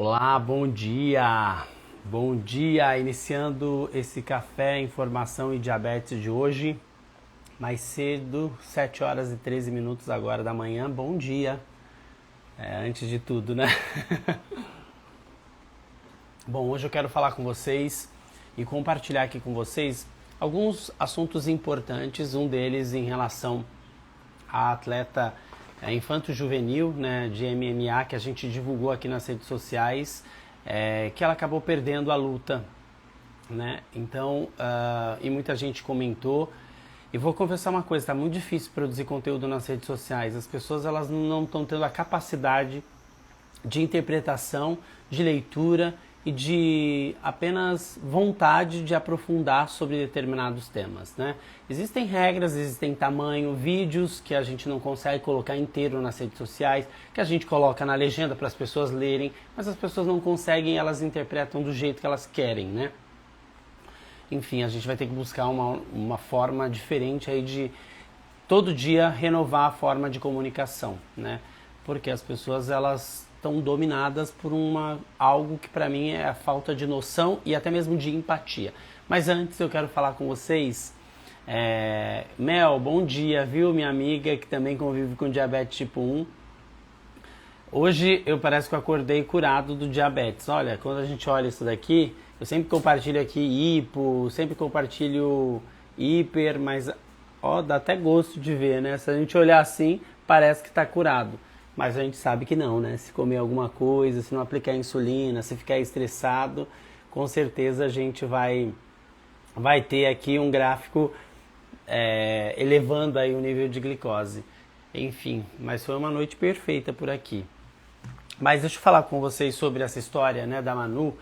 Olá, bom dia! Bom dia! Iniciando esse café, informação e diabetes de hoje, mais cedo, 7 horas e 13 minutos agora da manhã. Bom dia! Antes de tudo, né? Bom, hoje eu quero falar com vocês e compartilhar aqui com vocês alguns assuntos importantes, um deles em relação à atleta infanto-juvenil, né, de MMA, que a gente divulgou aqui nas redes sociais, que ela acabou perdendo a luta, né? Então, e muita gente comentou. E vou confessar uma coisa, tá muito difícil produzir conteúdo nas redes sociais. As pessoas elas não estão tendo a capacidade de interpretação, de leitura e de apenas vontade de aprofundar sobre determinados temas, né? Existem regras, existem tamanho, vídeos que a gente não consegue colocar inteiro nas redes sociais, que a gente coloca na legenda para as pessoas lerem, mas as pessoas não conseguem, elas interpretam do jeito que elas querem, né? Enfim, a gente vai ter que buscar uma forma diferente aí de todo dia renovar a forma de comunicação, né? Porque as pessoas elas estão dominadas por algo que para mim é a falta de noção e até mesmo de empatia. Mas antes eu quero falar com vocês, Mel, bom dia, viu, minha amiga que também convive com diabetes tipo 1. Hoje eu parece que eu acordei curado do diabetes. Olha, quando a gente olha isso daqui, eu sempre compartilho aqui hipo, sempre compartilho hiper, mas ó, dá até gosto de ver, né? Se a gente olhar assim, parece que está curado. Mas a gente sabe que não, né? Se comer alguma coisa, se não aplicar insulina, se ficar estressado, com certeza a gente vai ter aqui um gráfico elevando aí o nível de glicose. Enfim, mas foi uma noite perfeita por aqui. Mas deixa eu falar com vocês sobre essa história, né, da Manu,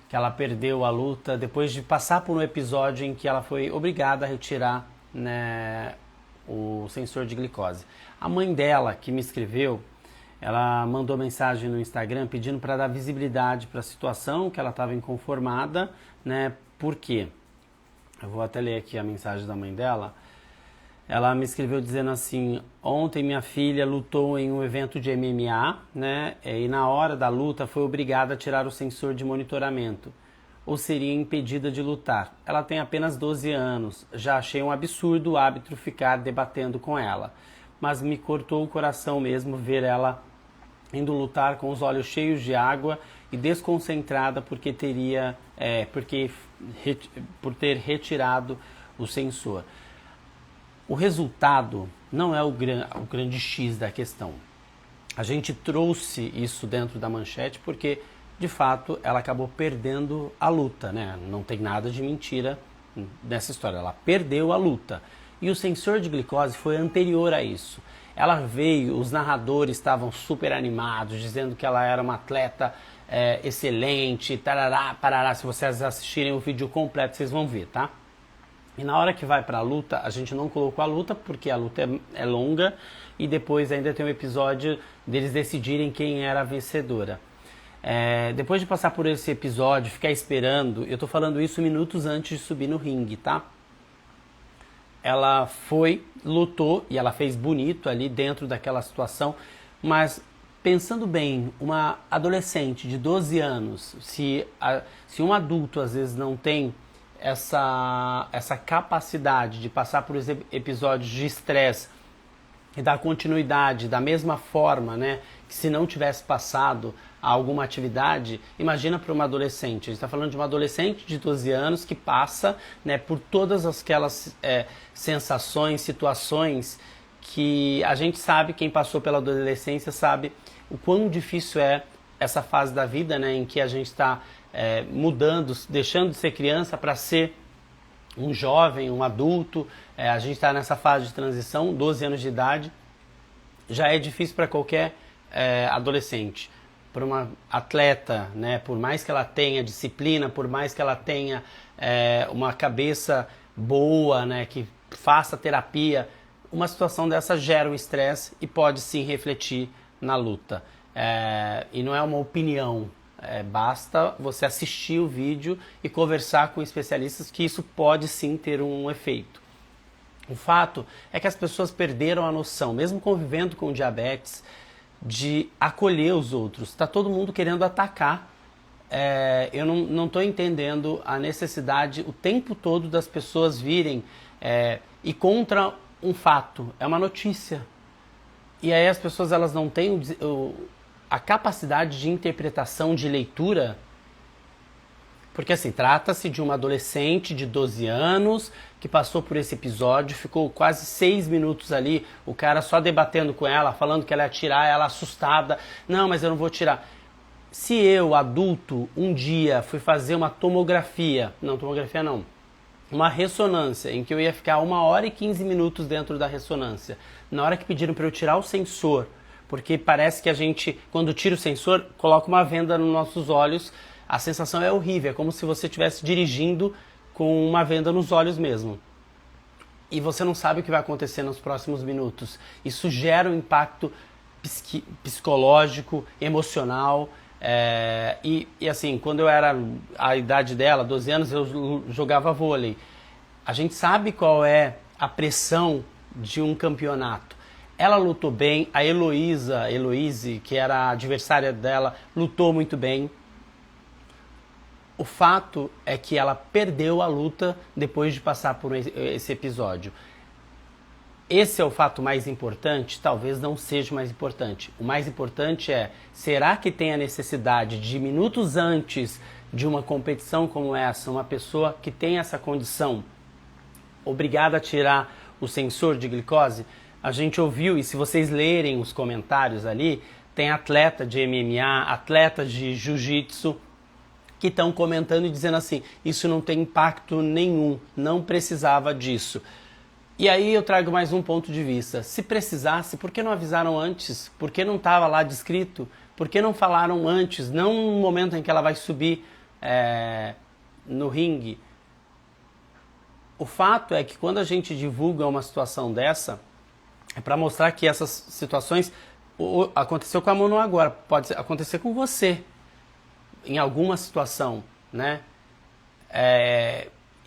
que ela perdeu a luta depois de passar por um episódio em que ela foi obrigada a retirar, né, o sensor de glicose. A mãe dela, que me escreveu, ela mandou mensagem no Instagram pedindo para dar visibilidade para a situação, que ela estava inconformada, né? Por quê? Eu vou até ler aqui a mensagem da mãe dela. Ela me escreveu dizendo assim: ontem minha filha lutou em um evento de MMA, né? E na hora da luta foi obrigada a tirar o sensor de monitoramento, ou seria impedida de lutar. Ela tem apenas 12 anos. Já achei um absurdo o árbitro ficar debatendo com ela, mas me cortou o coração mesmo ver ela indo lutar com os olhos cheios de água e desconcentrada por ter retirado o sensor. O resultado não é o grande X da questão. A gente trouxe isso dentro da manchete porque, de fato, ela acabou perdendo a luta, né? Não tem nada de mentira nessa história. Ela perdeu a luta. E o sensor de glicose foi anterior a isso. Ela veio, os narradores estavam super animados, dizendo que ela era uma atleta excelente, tarará, parará. Se vocês assistirem o vídeo completo, vocês vão ver, tá? E na hora que vai para a luta, a gente não colocou a luta, porque a luta é longa, e depois ainda tem um episódio deles decidirem quem era a vencedora. Depois de passar por esse episódio, ficar esperando, eu tô falando isso minutos antes de subir no ringue, tá? Ela foi, lutou e ela fez bonito ali dentro daquela situação, mas pensando bem, uma adolescente de 12 anos, se um adulto às vezes não tem essa capacidade de passar por episódios de estresse e dar continuidade da mesma forma, né, que se não tivesse passado a alguma atividade, imagina para uma adolescente. A gente está falando de uma adolescente de 12 anos que passa, né, por todas aquelas sensações, situações que a gente sabe, quem passou pela adolescência sabe o quão difícil é essa fase da vida, né, em que a gente está mudando, deixando de ser criança para ser um jovem, um adulto. A gente está nessa fase de transição, 12 anos de idade, já é difícil para qualquer adolescente. Para uma atleta, né, por mais que ela tenha disciplina, por mais que ela tenha uma cabeça boa, né, que faça terapia, uma situação dessa gera um estresse e pode sim refletir na luta. E não é uma opinião, basta você assistir o vídeo e conversar com especialistas que isso pode sim ter um efeito. O fato é que as pessoas perderam a noção, mesmo convivendo com diabetes, de acolher os outros. Está todo mundo querendo atacar. Eu não estou entendendo a necessidade o tempo todo das pessoas virem e contra um fato. É uma notícia. E aí as pessoas elas não têm a capacidade de interpretação, de leitura. Porque assim, trata-se de uma adolescente de 12 anos que passou por esse episódio, ficou quase 6 minutos ali, o cara só debatendo com ela, falando que ela ia tirar, ela assustada. Não, mas eu não vou tirar. Se eu, adulto, um dia fui fazer uma tomografia, uma ressonância, em que eu ia ficar 1h e 15 minutos dentro da ressonância, na hora que pediram para eu tirar o sensor, porque parece que a gente, quando tira o sensor, coloca uma venda nos nossos olhos, a sensação é horrível, é como se você estivesse dirigindo com uma venda nos olhos mesmo. E você não sabe o que vai acontecer nos próximos minutos. Isso gera um impacto psicológico, emocional. E assim, quando eu era a idade dela, 12 anos, eu jogava vôlei. A gente sabe qual é a pressão de um campeonato. Ela lutou bem, a Heloíse, que era a adversária dela, lutou muito bem. O fato é que ela perdeu a luta depois de passar por esse episódio. Esse é o fato mais importante? Talvez não seja o mais importante. O mais importante é, será que tem a necessidade de minutos antes de uma competição como essa, uma pessoa que tem essa condição, obrigada a tirar o sensor de glicose? A gente ouviu, e se vocês lerem os comentários ali, tem atleta de MMA, atleta de jiu-jitsu, que estão comentando e dizendo assim, isso não tem impacto nenhum, não precisava disso. E aí eu trago mais um ponto de vista. Se precisasse, por que não avisaram antes? Por que não estava lá descrito? Por que não falaram antes? Não no momento em que ela vai subir no ringue. O fato é que quando a gente divulga uma situação dessa, é para mostrar que essas situações aconteceu com a Manu agora, pode acontecer com você em alguma situação, né?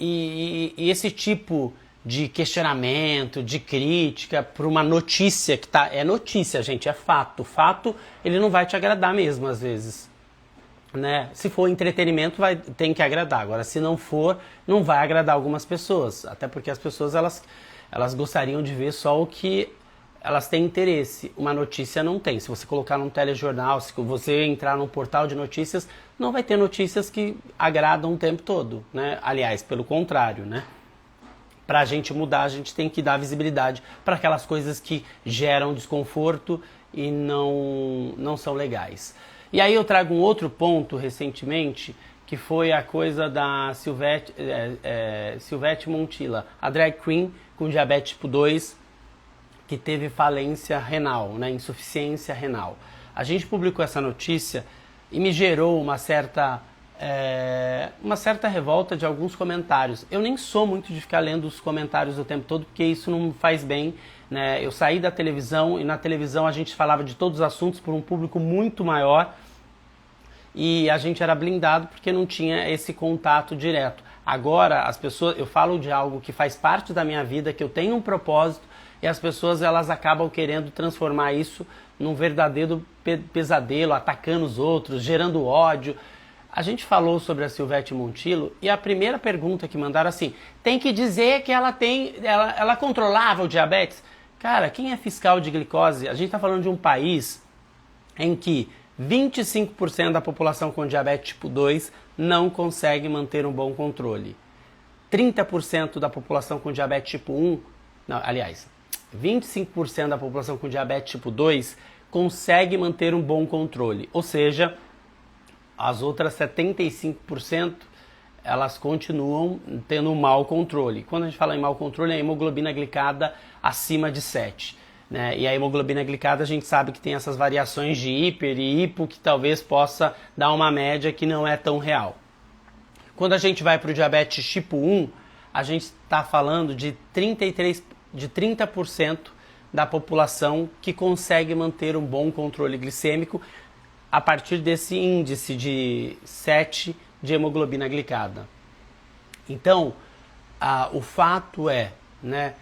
E esse tipo de questionamento, de crítica para uma notícia que é notícia, gente, é fato. O fato, ele não vai te agradar mesmo às vezes, né? Se for entretenimento, tem que agradar. Agora, se não for, não vai agradar algumas pessoas, até porque as pessoas elas gostariam de ver só o que elas têm interesse. Uma notícia não tem. Se você colocar num telejornal, se você entrar num portal de notícias, não vai ter notícias que agradam o tempo todo, né? Aliás, pelo contrário, né? Para a gente mudar, a gente tem que dar visibilidade para aquelas coisas que geram desconforto e não são legais. E aí eu trago um outro ponto recentemente, que foi a coisa da Silvete Montilla, a drag queen com diabetes tipo 2, que teve falência renal, né, insuficiência renal. A gente publicou essa notícia e me gerou uma certa revolta de alguns comentários. Eu nem sou muito de ficar lendo os comentários o tempo todo, porque isso não me faz bem, né? Eu saí da televisão e na televisão a gente falava de todos os assuntos por um público muito maior e a gente era blindado porque não tinha esse contato direto. Agora, as pessoas, eu falo de algo que faz parte da minha vida, que eu tenho um propósito, e as pessoas elas acabam querendo transformar isso num verdadeiro pesadelo, atacando os outros, gerando ódio. A gente falou sobre a Silvete Montilla e a primeira pergunta que mandaram assim, tem que dizer que ela controlava o diabetes? Cara, quem é fiscal de glicose? A gente está falando de um país em que 25% da população com diabetes tipo 2 não consegue manter um bom controle. 30% da população com diabetes tipo 1, não, aliás, 25% da população com diabetes tipo 2 consegue manter um bom controle, ou seja, as outras 75% elas continuam tendo um mau controle. Quando a gente fala em mau controle, é a hemoglobina glicada acima de 7. Né? E a hemoglobina glicada a gente sabe que tem essas variações de hiper e hipo que talvez possa dar uma média que não é tão real. Quando a gente vai para o diabetes tipo 1, a gente está falando de 30% da população que consegue manter um bom controle glicêmico a partir desse índice de 7 de hemoglobina glicada. Então, o fato é, né,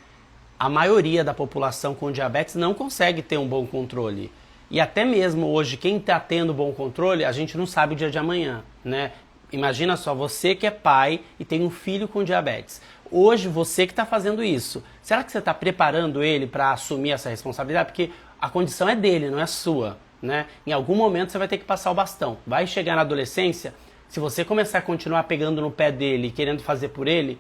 a maioria da população com diabetes não consegue ter um bom controle. E até mesmo hoje, quem está tendo bom controle, a gente não sabe o dia de amanhã, né? Imagina só, você que é pai e tem um filho com diabetes. Hoje, você que está fazendo isso, será que você está preparando ele para assumir essa responsabilidade? Porque a condição é dele, não é sua, né? Em algum momento você vai ter que passar o bastão. Vai chegar na adolescência, se você começar a continuar pegando no pé dele e querendo fazer por ele,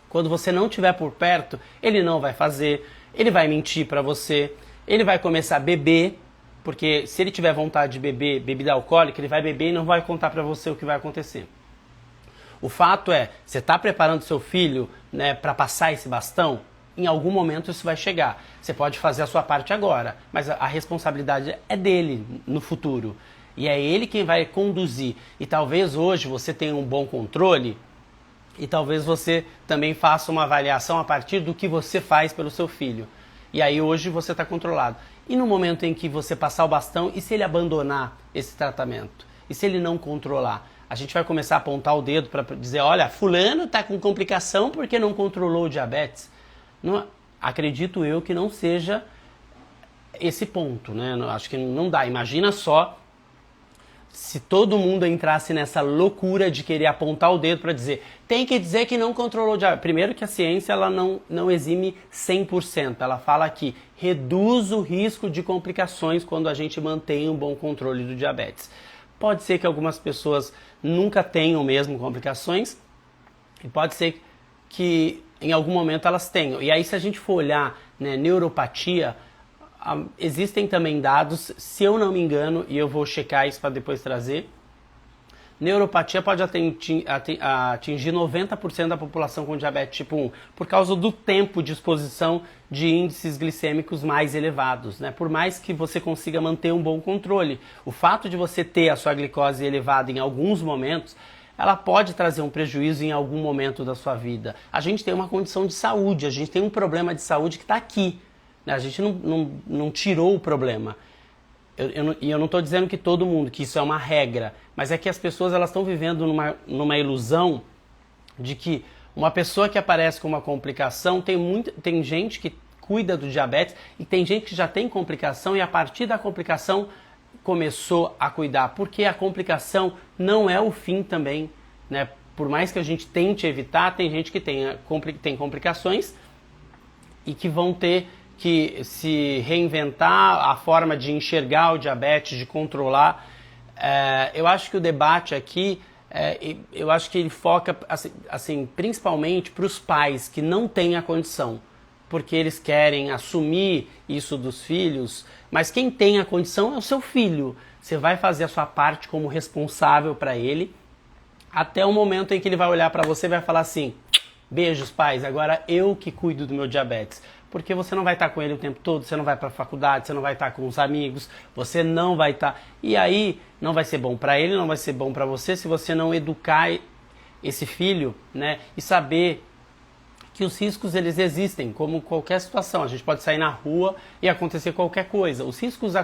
quando você não estiver por perto, ele não vai fazer, ele vai mentir para você, ele vai começar a beber, porque se ele tiver vontade de beber bebida alcoólica, ele vai beber e não vai contar para você o que vai acontecer. O fato é, você está preparando seu filho, né, para passar esse bastão? Em algum momento isso vai chegar. Você pode fazer a sua parte agora, mas a responsabilidade é dele no futuro. E é ele quem vai conduzir. E talvez hoje você tenha um bom controle e talvez você também faça uma avaliação a partir do que você faz pelo seu filho. E aí hoje você está controlado. E no momento em que você passar o bastão, e se ele abandonar esse tratamento? E se ele não controlar? A gente vai começar a apontar o dedo para dizer, olha, fulano está com complicação porque não controlou o diabetes. Não, acredito eu que não seja esse ponto, né? Acho que não dá. Imagina só se todo mundo entrasse nessa loucura de querer apontar o dedo para dizer, tem que dizer que não controlou o diabetes. Primeiro que a ciência ela não exime 100%. Ela fala que reduz o risco de complicações quando a gente mantém um bom controle do diabetes. Pode ser que algumas pessoas nunca tenham mesmo complicações e pode ser que em algum momento elas tenham. E aí se a gente for olhar, né, neuropatia, existem também dados, se eu não me engano, e eu vou checar isso para depois trazer, neuropatia pode atingir 90% da população com diabetes tipo 1, por causa do tempo de exposição de índices glicêmicos mais elevados, né? Por mais que você consiga manter um bom controle, o fato de você ter a sua glicose elevada em alguns momentos, ela pode trazer um prejuízo em algum momento da sua vida. A gente tem uma condição de saúde, a gente tem um problema de saúde que está aqui, né? A gente não tirou o problema. Eu não estou dizendo que todo mundo, que isso é uma regra, mas é que as pessoas elas estão vivendo numa ilusão de que uma pessoa que aparece com uma complicação, tem gente que cuida do diabetes e tem gente que já tem complicação e a partir da complicação começou a cuidar, porque a complicação não é o fim também, né? Por mais que a gente tente evitar, tem gente que tem complicações e que vão ter que se reinventar a forma de enxergar o diabetes, de controlar. Eu acho que o debate aqui, eu acho que ele foca assim, principalmente para os pais que não têm a condição, porque eles querem assumir isso dos filhos, mas quem tem a condição é o seu filho. Você vai fazer a sua parte como responsável para ele, até o momento em que ele vai olhar para você e vai falar assim, beijos pais, agora eu que cuido do meu diabetes. Porque você não vai estar com ele o tempo todo, você não vai para a faculdade, você não vai estar com os amigos, você não vai estar... E aí não vai ser bom para ele, não vai ser bom para você se você não educar esse filho, né? E saber que os riscos eles existem, como qualquer situação. A gente pode sair na rua e acontecer qualquer coisa. Os riscos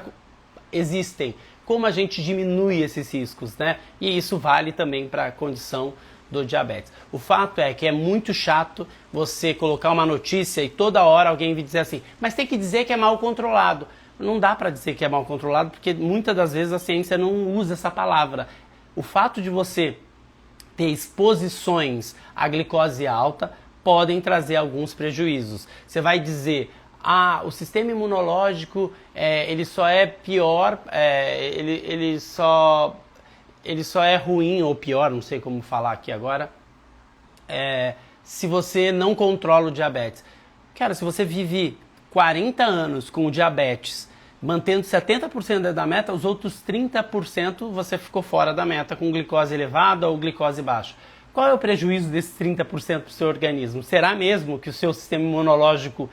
existem. Como a gente diminui esses riscos, né? E isso vale também para a condição do diabetes. O fato é que é muito chato você colocar uma notícia e toda hora alguém vir dizer assim, mas tem que dizer que é mal controlado. Não dá para dizer que é mal controlado, porque muitas das vezes a ciência não usa essa palavra. O fato de você ter exposições à glicose alta podem trazer alguns prejuízos. Você vai dizer, o sistema imunológico ele só é pior, ele só é ruim ou pior, não sei como falar aqui agora, se você não controla o diabetes. Cara, se você vive 40 anos com o diabetes, mantendo 70% da meta, os outros 30% você ficou fora da meta com glicose elevada ou glicose baixa. Qual é o prejuízo desses 30% para o seu organismo? Será mesmo que o seu sistema imunológico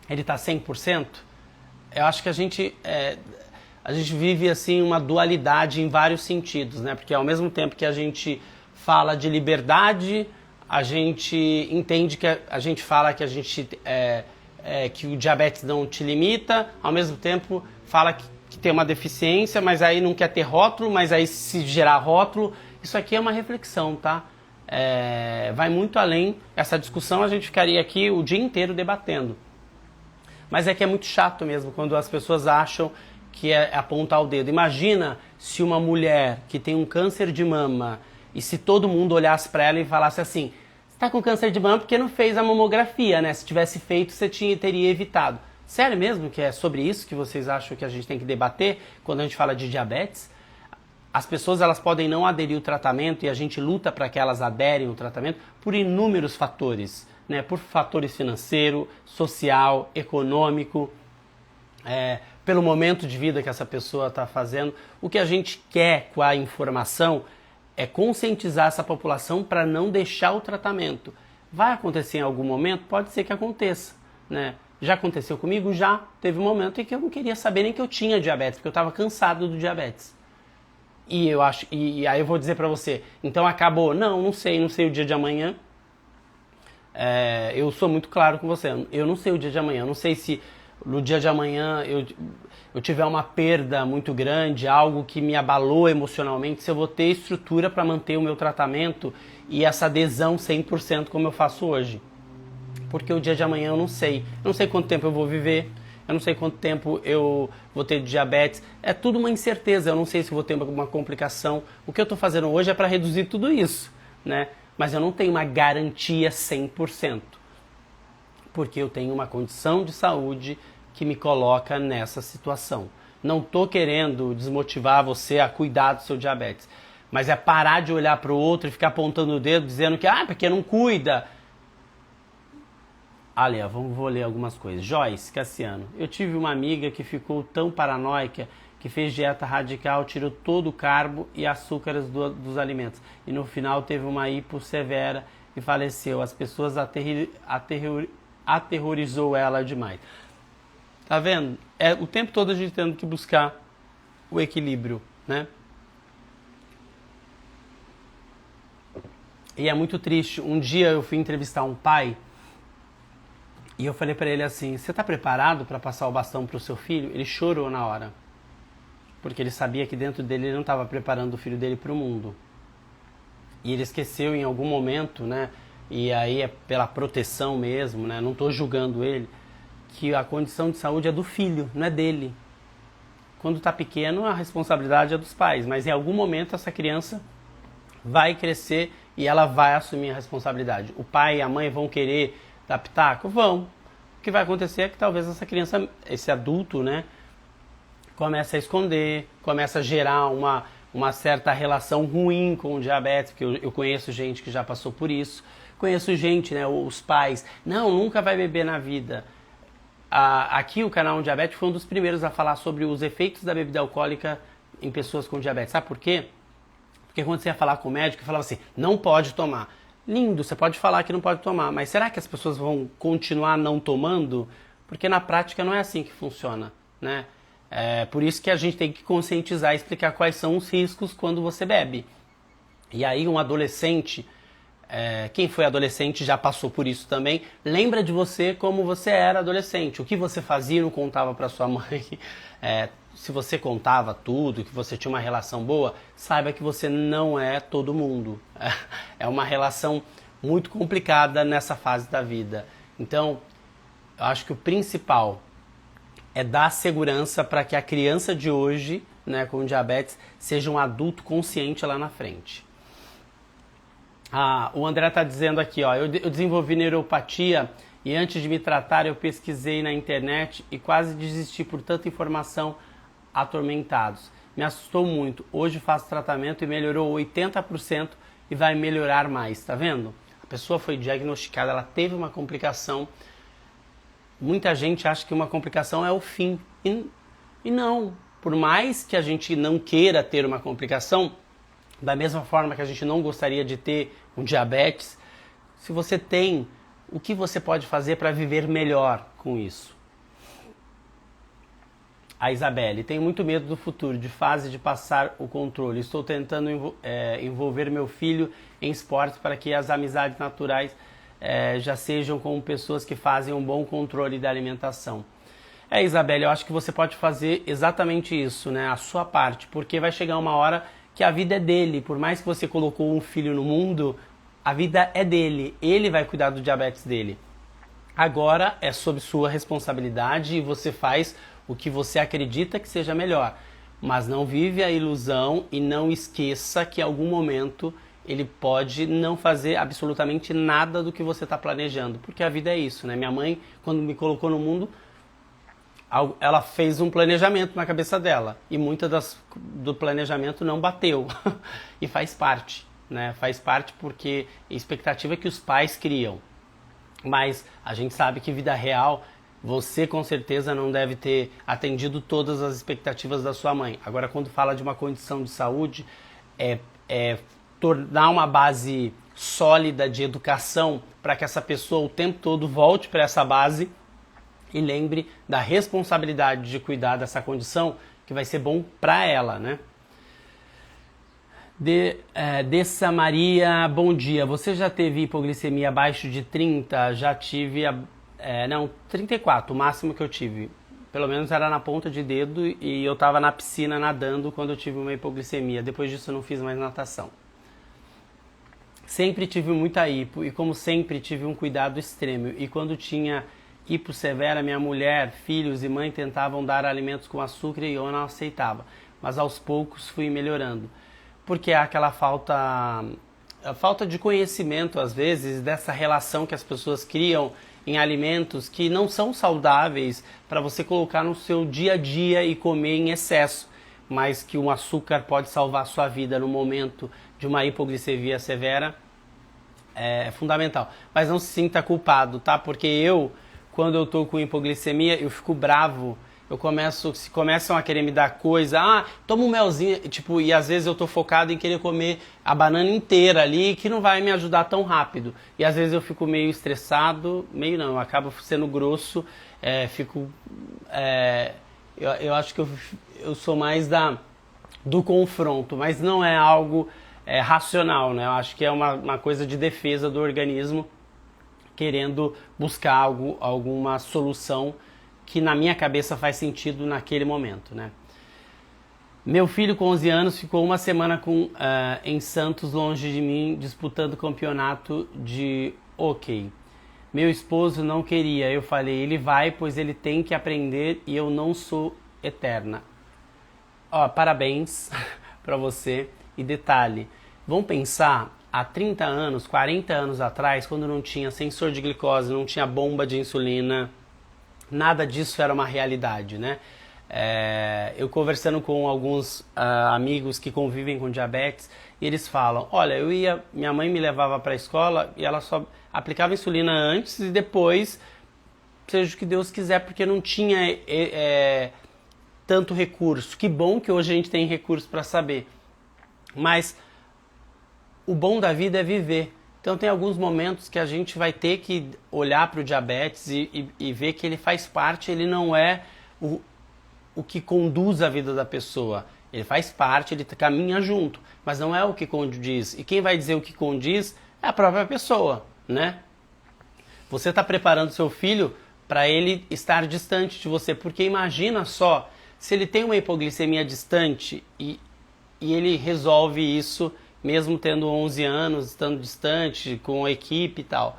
está 100%? Eu acho que a gente vive assim uma dualidade em vários sentidos, né? Porque ao mesmo tempo que a gente fala de liberdade, a gente entende que a gente fala que que o diabetes não te limita, ao mesmo tempo fala que tem uma deficiência, mas aí não quer ter rótulo, mas aí se gerar rótulo, isso aqui é uma reflexão, tá? Vai muito além, essa discussão a gente ficaria aqui o dia inteiro debatendo. Mas é que é muito chato mesmo quando as pessoas acham que é apontar o dedo. Imagina se uma mulher que tem um câncer de mama e se todo mundo olhasse para ela e falasse assim, você está com câncer de mama porque não fez a mamografia, né? Se tivesse feito, você teria evitado. Sério mesmo que é sobre isso que vocês acham que a gente tem que debater quando a gente fala de diabetes? As pessoas elas podem não aderir ao tratamento e a gente luta para que elas aderem ao tratamento por inúmeros fatores, né? Por fatores financeiro, social, econômico, pelo momento de vida que essa pessoa está fazendo. O que a gente quer com a informação é conscientizar essa população para não deixar o tratamento. Vai acontecer em algum momento? Pode ser que aconteça, né? Já aconteceu comigo? Já. Teve um momento em que eu não queria saber nem que eu tinha diabetes, porque eu estava cansado do diabetes. E aí eu vou dizer pra você, então acabou? Não sei o dia de amanhã. Eu sou muito claro com você, eu não sei o dia de amanhã, eu não sei se no dia de amanhã eu tiver uma perda muito grande, algo que me abalou emocionalmente, se eu vou ter estrutura para manter o meu tratamento e essa adesão 100% como eu faço hoje. Porque o dia de amanhã eu não sei quanto tempo eu vou viver, eu não sei quanto tempo eu vou ter diabetes, é tudo uma incerteza, eu não sei se vou ter uma complicação. O que eu estou fazendo hoje é para reduzir tudo isso, né? Mas eu não tenho uma garantia 100%, porque eu tenho uma condição de saúde que me coloca nessa situação. Não estou querendo desmotivar você a cuidar do seu diabetes, mas é parar de olhar para o outro e ficar apontando o dedo dizendo que, porque não cuida. Ali, vou ler algumas coisas. Joyce Cassiano. Eu tive uma amiga que ficou tão paranoica que fez dieta radical, tirou todo o carbo e açúcares dos alimentos. E no final teve uma hipo severa e faleceu. As pessoas aterrorizou ela demais. Tá vendo? O tempo todo a gente tendo que buscar o equilíbrio, né? E é muito triste. Um dia eu fui entrevistar um pai e eu falei pra ele assim, você tá preparado para passar o bastão pro seu filho? Ele chorou na hora, porque ele sabia que dentro dele ele não estava preparando o filho dele para o mundo. E ele esqueceu em algum momento, né? E aí é pela proteção mesmo, né? Não estou julgando ele, que a condição de saúde é do filho, não é dele. Quando está pequeno, a responsabilidade é dos pais, mas em algum momento essa criança vai crescer e ela vai assumir a responsabilidade. O pai e a mãe vão querer dar pitaco? Vão. O que vai acontecer é que talvez essa criança, esse adulto, né, começa a esconder, começa a gerar uma certa relação ruim com o diabetes, porque eu conheço gente que já passou por isso, conheço gente, né, os pais, nunca vai beber na vida. Aqui o canal Um Diabetes foi um dos primeiros a falar sobre os efeitos da bebida alcoólica em pessoas com diabetes. Sabe por quê? Porque quando você ia falar com o médico, ele falava assim, não pode tomar. Lindo, você pode falar que não pode tomar, mas será que as pessoas vão continuar não tomando? Porque na prática não é assim que funciona, né? Por isso que a gente tem que conscientizar e explicar quais são os riscos quando você bebe. E aí um adolescente, quem foi adolescente já passou por isso também, lembra de você como você era adolescente, o que você fazia e não contava para sua mãe. Se você contava tudo, que você tinha uma relação boa, saiba que você não é todo mundo. É uma relação muito complicada nessa fase da vida. Então, eu acho que o principal é dar segurança para que a criança de hoje, né, com diabetes, seja um adulto consciente lá na frente. O André está dizendo aqui, eu desenvolvi neuropatia e antes de me tratar eu pesquisei na internet e quase desisti por tanta informação, atormentados. Me assustou muito. Hoje faço tratamento e melhorou 80% e vai melhorar mais. Tá vendo? A pessoa foi diagnosticada, ela teve uma complicação. Muita gente acha que uma complicação é o fim. E não. Por mais que a gente não queira ter uma complicação, da mesma forma que a gente não gostaria de ter um diabetes, se você tem, o que você pode fazer para viver melhor com isso? A Isabelle, tenho muito medo do futuro, de fase de passar o controle. Estou tentando envolver meu filho em esportes para que as amizades naturais já sejam com pessoas que fazem um bom controle da alimentação. Isabelle, eu acho que você pode fazer exatamente isso, né? A sua parte, porque vai chegar uma hora que a vida é dele. Por mais que você colocou um filho no mundo, a vida é dele. Ele vai cuidar do diabetes dele. Agora é sob sua responsabilidade e você faz o que você acredita que seja melhor. Mas não vive a ilusão e não esqueça que em algum momento ele pode não fazer absolutamente nada do que você está planejando. Porque a vida é isso, né? Minha mãe, quando me colocou no mundo, ela fez um planejamento na cabeça dela. E do planejamento não bateu. E faz parte, né? Faz parte porque a expectativa é que os pais criam. Mas a gente sabe que vida real, você com certeza não deve ter atendido todas as expectativas da sua mãe. Agora, quando fala de uma condição de saúde, é tornar uma base sólida de educação para que essa pessoa o tempo todo volte para essa base e lembre da responsabilidade de cuidar dessa condição, que vai ser bom para ela, né? Dessa Maria, bom dia. Você já teve hipoglicemia abaixo de 30? Já tive, 34, o máximo que eu tive. Pelo menos era na ponta de dedo e eu estava na piscina nadando quando eu tive uma hipoglicemia. Depois disso eu não fiz mais natação. Sempre tive muita hipo e como sempre tive um cuidado extremo. E quando tinha hipo severa, minha mulher, filhos e mãe tentavam dar alimentos com açúcar e eu não aceitava. Mas aos poucos fui melhorando. Porque é aquela falta de conhecimento, às vezes, dessa relação que as pessoas criam em alimentos que não são saudáveis para você colocar no seu dia a dia e comer em excesso, mas que um açúcar pode salvar a sua vida no momento de uma hipoglicemia severa, é fundamental. Mas não se sinta culpado, tá? Porque quando eu tô com hipoglicemia, eu fico bravo. Se começam a querer me dar coisa, toma um melzinho, tipo, e às vezes eu tô focado em querer comer a banana inteira ali, que não vai me ajudar tão rápido. E às vezes eu fico meio estressado, eu acabo sendo grosso, eu acho que eu sou mais do confronto, mas não é algo racional, né? Eu acho que é uma coisa de defesa do organismo, querendo buscar alguma solução que na minha cabeça faz sentido naquele momento, né? Meu filho com 11 anos ficou uma semana em Santos, longe de mim, disputando o campeonato de hóquei. Meu esposo não queria, eu falei, ele vai, pois ele tem que aprender e eu não sou eterna. Parabéns para você. E detalhe, vamos pensar, há 30 anos, 40 anos atrás, quando não tinha sensor de glicose, não tinha bomba de insulina, nada disso era uma realidade, né? Eu conversando com alguns amigos que convivem com diabetes, e eles falam, olha, minha mãe me levava para a escola e ela só aplicava insulina antes e depois, seja o que Deus quiser, porque não tinha tanto recurso. Que bom que hoje a gente tem recurso para saber. Mas o bom da vida é viver. Então tem alguns momentos que a gente vai ter que olhar para o diabetes e ver que ele faz parte, ele não é o que conduz a vida da pessoa. Ele faz parte, ele caminha junto, mas não é o que condiz. E quem vai dizer o que condiz é a própria pessoa, né? Você está preparando seu filho para ele estar distante de você, porque imagina só, se ele tem uma hipoglicemia distante e ele resolve isso mesmo tendo 11 anos, estando distante, com a equipe e tal.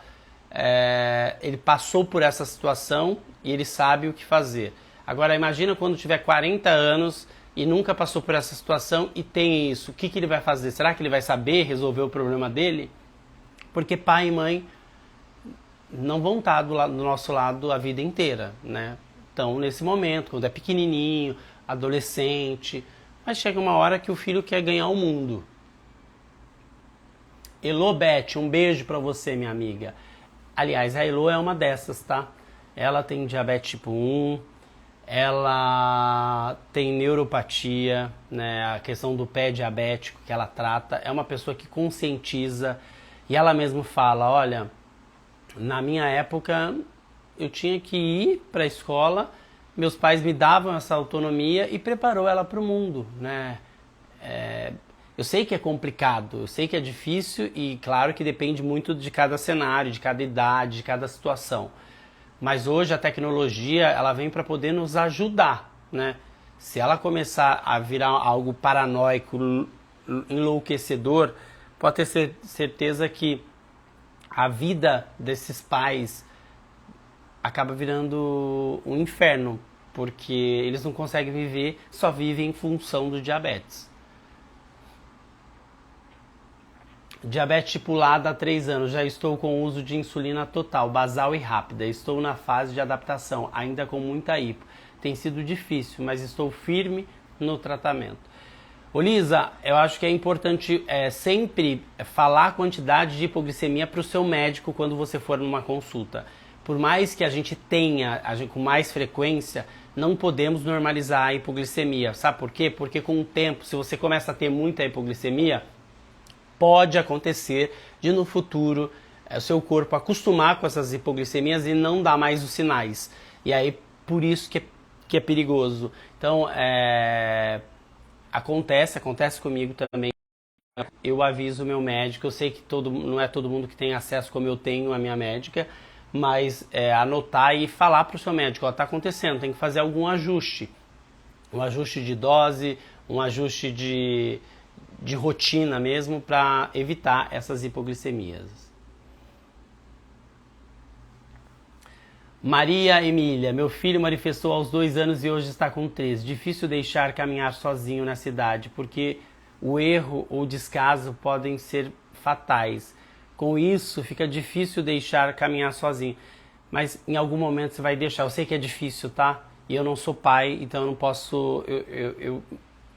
Ele passou por essa situação e ele sabe o que fazer. Agora imagina quando tiver 40 anos e nunca passou por essa situação e tem isso. O que ele vai fazer? Será que ele vai saber resolver o problema dele? Porque pai e mãe não vão estar do nosso lado a vida inteira, né? Então, nesse momento, quando é pequenininho, adolescente, mas chega uma hora que o filho quer ganhar o mundo. Elobete, um beijo pra você, minha amiga. Aliás, a Elo é uma dessas, tá? Ela tem diabetes tipo 1, ela tem neuropatia, né? A questão do pé diabético que ela trata. É uma pessoa que conscientiza e ela mesma fala, olha, na minha época eu tinha que ir para a escola, meus pais me davam essa autonomia e preparou ela para o mundo, né? Eu sei que é complicado, eu sei que é difícil e claro que depende muito de cada cenário, de cada idade, de cada situação. Mas hoje a tecnologia ela vem para poder nos ajudar, né? Se ela começar a virar algo paranoico, enlouquecedor, pode ter certeza que a vida desses pais acaba virando um inferno, porque eles não conseguem viver, só vivem em função do diabetes. Diabetes tipulada há 3 anos, já estou com uso de insulina total, basal e rápida. Estou na fase de adaptação, ainda com muita hipo. Tem sido difícil, mas estou firme no tratamento. Ô Lisa, eu acho que é importante sempre falar a quantidade de hipoglicemia para o seu médico quando você for numa consulta. Por mais que a gente tenha com mais frequência, não podemos normalizar a hipoglicemia. Sabe por quê? Porque com o tempo, se você começa a ter muita hipoglicemia, pode acontecer de no futuro o seu corpo acostumar com essas hipoglicemias e não dar mais os sinais. E aí, por isso que é perigoso. Então, acontece comigo também. Eu aviso o meu médico, eu sei que não é todo mundo que tem acesso como eu tenho a minha médica, mas anotar e falar para o seu médico, está acontecendo, tem que fazer algum ajuste. Um ajuste de dose, um ajuste de rotina mesmo para evitar essas hipoglicemias. Maria Emília, meu filho manifestou aos 2 anos e hoje está com 3. Difícil deixar caminhar sozinho na cidade, porque o erro ou descaso podem ser fatais. Com isso, fica difícil deixar caminhar sozinho. Mas em algum momento você vai deixar. Eu sei que é difícil, tá? E eu não sou pai, então eu não posso...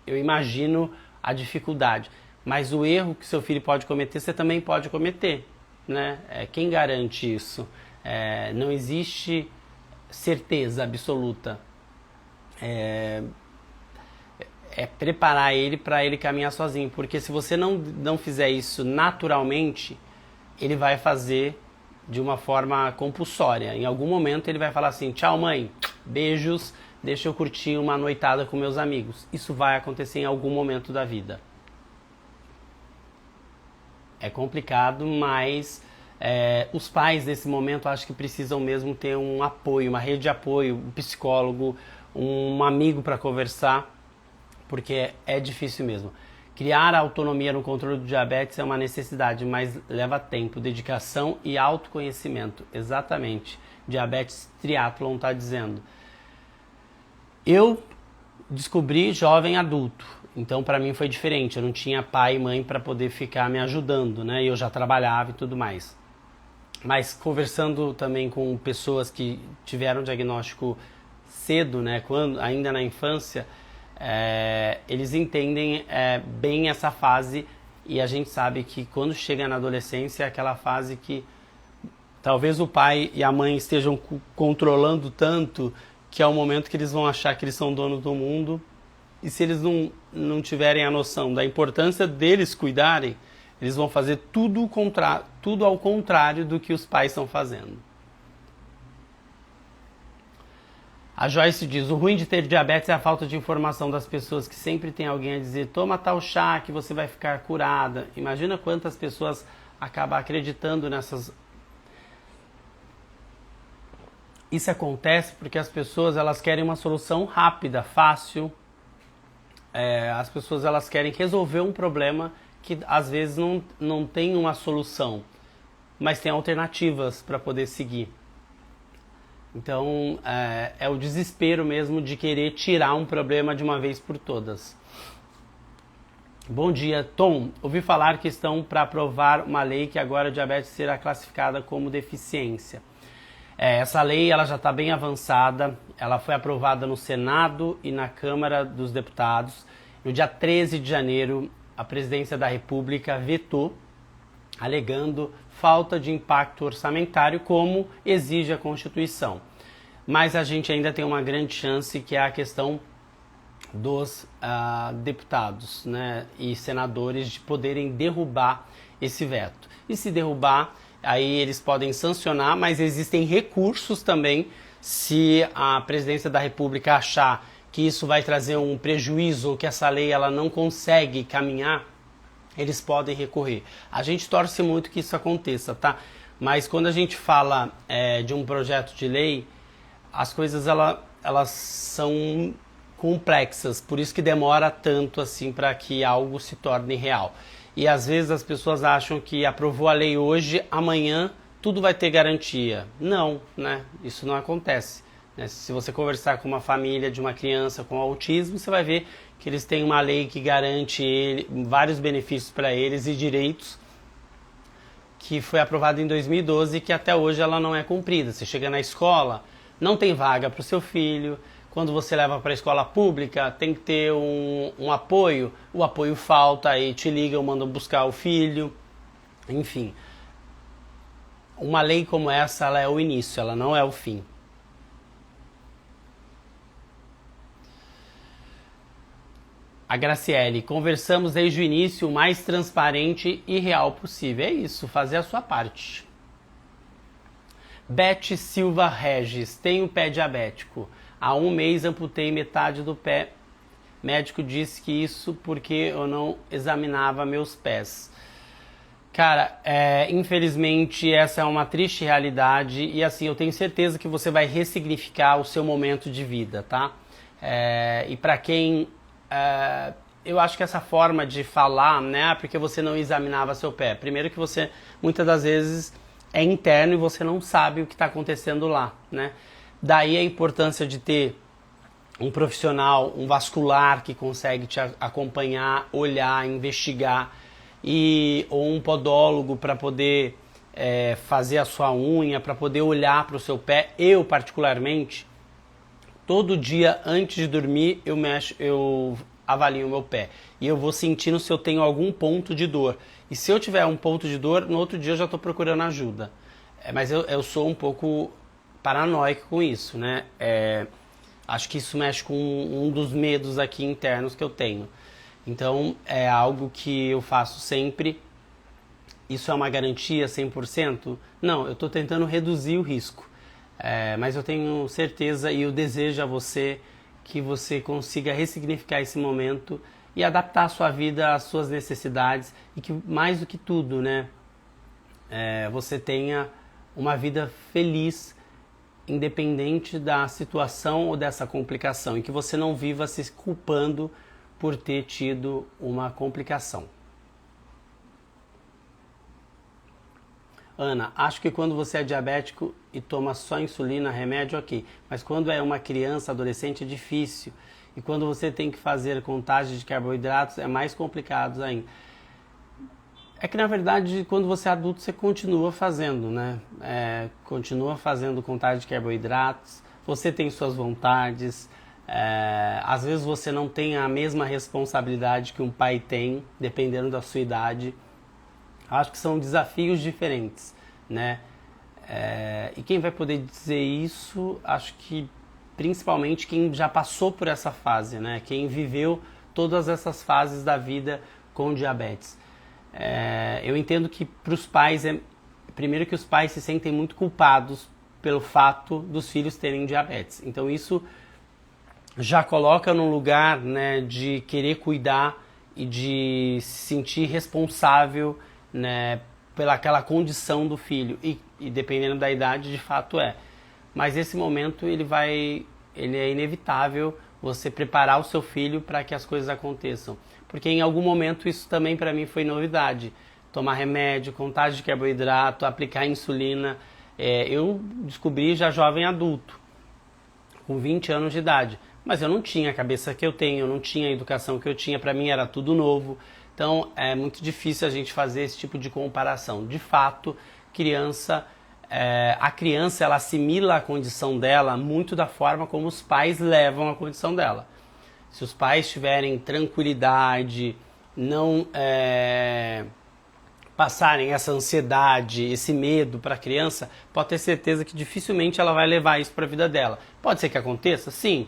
Eu imagino a dificuldade. Mas o erro que seu filho pode cometer, você também pode cometer, né? Quem garante isso? Não existe certeza absoluta. Preparar ele para ele caminhar sozinho. Porque se você não fizer isso naturalmente, ele vai fazer de uma forma compulsória. Em algum momento ele vai falar assim, tchau mãe, beijos, deixa eu curtir uma noitada com meus amigos. Isso vai acontecer em algum momento da vida. É complicado, mas os pais nesse momento acho que precisam mesmo ter um apoio, uma rede de apoio, um psicólogo, um amigo para conversar, porque é difícil mesmo. Criar autonomia no controle do diabetes é uma necessidade, mas leva tempo, dedicação e autoconhecimento. Exatamente. Diabetes triatlon está dizendo. Eu descobri jovem adulto, então para mim foi diferente. Eu não tinha pai e mãe para poder ficar me ajudando, né? Eu já trabalhava e tudo mais. Mas conversando também com pessoas que tiveram diagnóstico cedo, né? Ainda na infância, eles entendem bem essa fase e a gente sabe que quando chega na adolescência é aquela fase que talvez o pai e a mãe estejam controlando tanto que é o momento que eles vão achar que eles são donos do mundo, e se eles não tiverem a noção da importância deles cuidarem, eles vão fazer tudo ao contrário do que os pais estão fazendo. A Joyce diz, o ruim de ter diabetes é a falta de informação das pessoas, que sempre tem alguém a dizer, toma tal chá que você vai ficar curada. Imagina quantas pessoas acabam acreditando nessas... Isso acontece porque as pessoas elas querem uma solução rápida, fácil. As pessoas elas querem resolver um problema que às vezes não tem uma solução, mas tem alternativas para poder seguir. Então é o desespero mesmo de querer tirar um problema de uma vez por todas. Bom dia, Tom. Ouvi falar que estão para aprovar uma lei que agora a diabetes será classificada como deficiência. Essa lei ela já está bem avançada, ela foi aprovada no Senado e na Câmara dos Deputados. No dia 13 de janeiro, a Presidência da República vetou, alegando falta de impacto orçamentário, como exige a Constituição. Mas a gente ainda tem uma grande chance, que é a questão dos deputados, né, e senadores de poderem derrubar esse veto. E se derrubar, aí eles podem sancionar, mas existem recursos também, se a Presidência da República achar que isso vai trazer um prejuízo, ou que essa lei ela não consegue caminhar, eles podem recorrer. A gente torce muito que isso aconteça, tá? Mas quando a gente fala de um projeto de lei, as coisas elas são complexas, por isso que demora tanto assim para que algo se torne real. E às vezes as pessoas acham que aprovou a lei hoje, amanhã tudo vai ter garantia. Não, né? Isso não acontece. né? Se você conversar com uma família de uma criança com autismo, você vai ver que eles têm uma lei que garante vários benefícios para eles e direitos, que foi aprovada em 2012 e que até hoje ela não é cumprida. Você chega na escola, não tem vaga para o seu filho. Quando você leva para a escola pública, tem que ter um apoio. O apoio falta, aí te ligam, mandam buscar o filho. Enfim, uma lei como essa, ela é o início, ela não é o fim. A Graciele, conversamos desde o início o mais transparente e real possível. É isso, fazer a sua parte. Beth Silva Regis, tenho pé diabético. Há 1 mês amputei metade do pé. Médico disse que isso porque eu não examinava meus pés. Cara, infelizmente essa é uma triste realidade e assim, eu tenho certeza que você vai ressignificar o seu momento de vida, tá? E para quem... eu acho que essa forma de falar, né, porque você não examinava seu pé. Primeiro que você, muitas das vezes, é interno e você não sabe o que está acontecendo lá, né? Daí a importância de ter um profissional, um vascular que consegue te acompanhar, olhar, investigar, ou um podólogo para poder fazer a sua unha, para poder olhar para o seu pé. Eu, particularmente, todo dia antes de dormir eu avalio o meu pé e eu vou sentindo se eu tenho algum ponto de dor. E se eu tiver um ponto de dor, no outro dia eu já estou procurando ajuda. Mas eu sou um pouco paranoico com isso, né? Acho que isso mexe com um dos medos aqui internos que eu tenho. Então, é algo que eu faço sempre. Isso é uma garantia 100%? Não, eu estou tentando reduzir o risco. Mas eu tenho certeza e eu desejo a você que você consiga ressignificar esse momento e adaptar a sua vida às suas necessidades e que, mais do que tudo, né, você tenha uma vida feliz, independente da situação ou dessa complicação, e que você não viva se culpando por ter tido uma complicação. Ana, acho que quando você é diabético e toma só insulina, remédio, ok. Mas quando é uma criança, adolescente, é difícil. E quando você tem que fazer contagem de carboidratos, é mais complicado ainda. É que, na verdade, quando você é adulto, você continua fazendo, né? Continua fazendo contagem de carboidratos, você tem suas vontades. Às vezes você não tem a mesma responsabilidade que um pai tem, dependendo da sua idade. Acho que são desafios diferentes, né? E quem vai poder dizer isso, acho que principalmente quem já passou por essa fase, né? Quem viveu todas essas fases da vida com diabetes. Eu entendo que para os pais, primeiro que os pais se sentem muito culpados pelo fato dos filhos terem diabetes. Então isso já coloca num lugar, né, de querer cuidar e de se sentir responsável, né, pelaquela condição do filho e dependendo da idade, de fato é. Mas esse momento ele é inevitável você preparar o seu filho para que as coisas aconteçam, porque em algum momento isso também para mim foi novidade. Tomar remédio, contagem de carboidrato, aplicar insulina. Eu descobri já jovem adulto, com 20 anos de idade, mas eu não tinha a cabeça que eu tenho, eu não tinha a educação que eu tinha, para mim era tudo novo. Então é muito difícil a gente fazer esse tipo de comparação. De fato, a criança ela assimila a condição dela muito da forma como os pais levam a condição dela. Se os pais tiverem tranquilidade, não passarem essa ansiedade, esse medo para a criança, pode ter certeza que dificilmente ela vai levar isso para a vida dela. Pode ser que aconteça? Sim,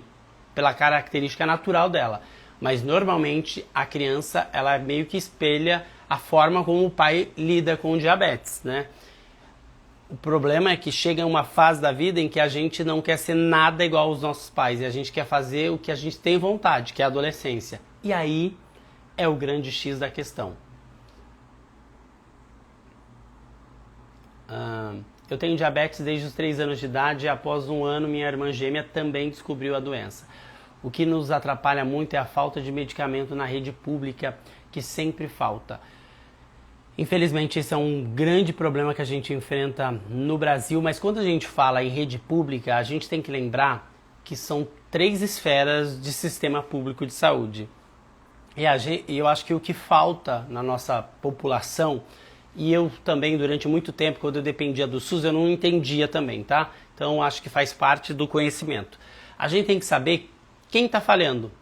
pela característica natural dela. Mas normalmente a criança ela meio que espelha a forma como o pai lida com o diabetes, né? O problema é que chega uma fase da vida em que a gente não quer ser nada igual aos nossos pais e a gente quer fazer o que a gente tem vontade, que é a adolescência. E aí é o grande X da questão. Eu tenho diabetes desde os 3 anos de idade e após 1 ano minha irmã gêmea também descobriu a doença. O que nos atrapalha muito é a falta de medicamento na rede pública, que sempre falta. Infelizmente, esse é um grande problema que a gente enfrenta no Brasil, mas quando a gente fala em rede pública, a gente tem que lembrar que são 3 esferas de sistema público de saúde. E eu acho que o que falta na nossa população, e eu também durante muito tempo, quando eu dependia do SUS, eu não entendia também, tá? Então acho que faz parte do conhecimento. A gente tem que saber quem está falhando.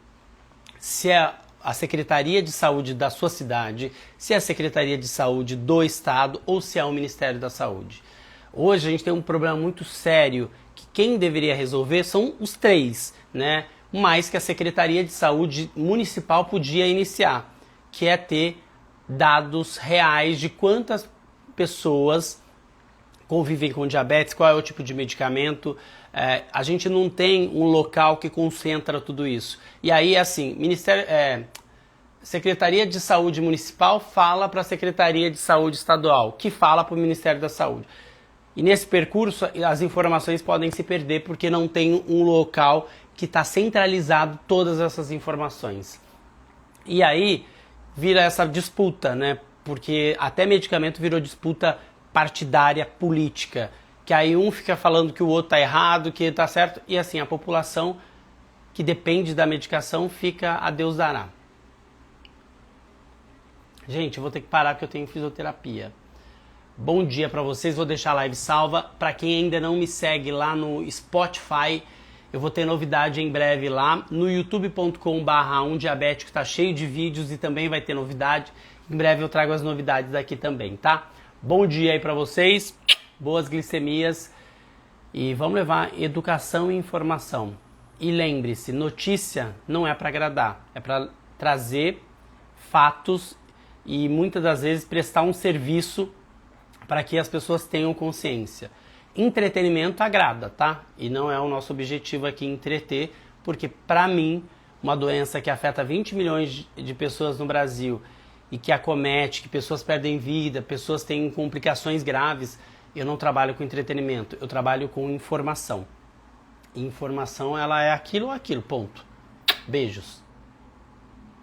Se é a Secretaria de Saúde da sua cidade, se é a Secretaria de Saúde do Estado ou se é o Ministério da Saúde. Hoje a gente tem um problema muito sério que quem deveria resolver são os 3, né? Mais que a Secretaria de Saúde Municipal podia iniciar, que é ter dados reais de quantas pessoas convivem com diabetes, qual é o tipo de medicamento. A gente não tem um local que concentra tudo isso. E aí, assim, Secretaria de Saúde Municipal fala para a Secretaria de Saúde Estadual, que fala para o Ministério da Saúde. E nesse percurso, as informações podem se perder porque não tem um local que está centralizado todas essas informações. E aí vira essa disputa, né? Porque até medicamento virou disputa partidária política, que aí um fica falando que o outro está errado, que está certo, e assim, a população que depende da medicação fica a Deus dará. Gente, eu vou ter que parar porque eu tenho fisioterapia. Bom dia para vocês, vou deixar a live salva. Para quem ainda não me segue lá no Spotify, eu vou ter novidade em breve lá. No youtube.com/umdiabético está cheio de vídeos e também vai ter novidade. Em breve eu trago as novidades aqui também, tá? Bom dia aí para vocês, boas glicemias e vamos levar educação e informação. E lembre-se, notícia não é para agradar, é para trazer fatos e muitas das vezes prestar um serviço para que as pessoas tenham consciência. Entretenimento agrada, tá? E não é o nosso objetivo aqui entreter, porque para mim, uma doença que afeta 20 milhões de pessoas no Brasil e que acomete, que pessoas perdem vida, pessoas têm complicações graves, eu não trabalho com entretenimento, eu trabalho com informação. E informação, ela é aquilo ou aquilo, ponto. Beijos.